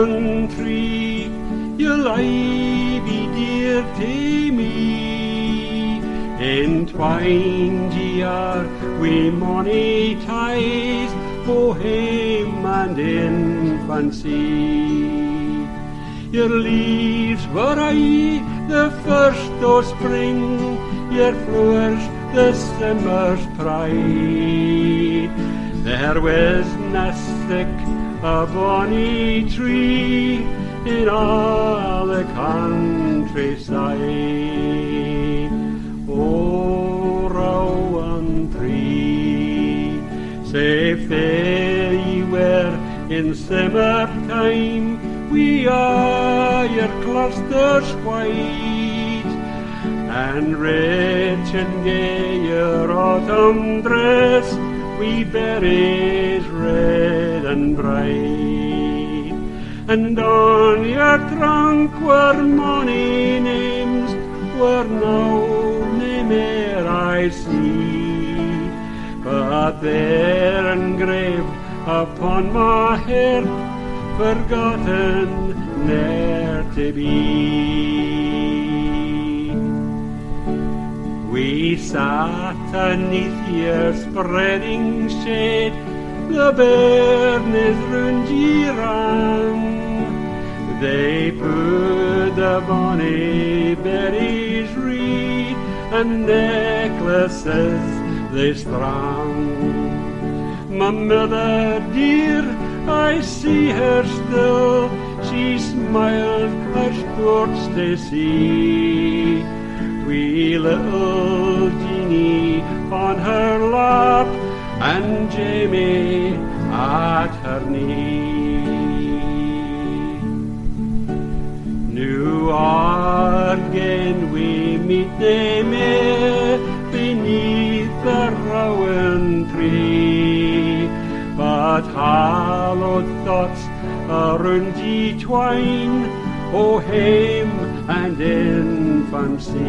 Rowan Tree, you'll aye be dear to me. Entwined ye are wi' mony ties o' hame and infancy. Your leaves were aye the first o' spring, your flowers the summer's pride. There was na sic a bonny tree in all the countryside. O Rowan Tree, sae fair ye were in summer time, we are your clusters white, and rich and gay your autumn dress, we berries red and bright. And on your trunk were mony names, were now nae mair I see, but there engraved upon my heart, forgotten ne'er to be. We sat aneath your spreading shade, the bairnies round ye ran. They put the bonny berries reed, and necklaces they strung. My mother dear, I see her still, she smiles her sports to see. Wee little Jeanie on her lap, and Jamie at her knee. Now again we meet nae mair beneath the Rowan Tree, but hallowed thoughts around ye twine, o hame and infancy.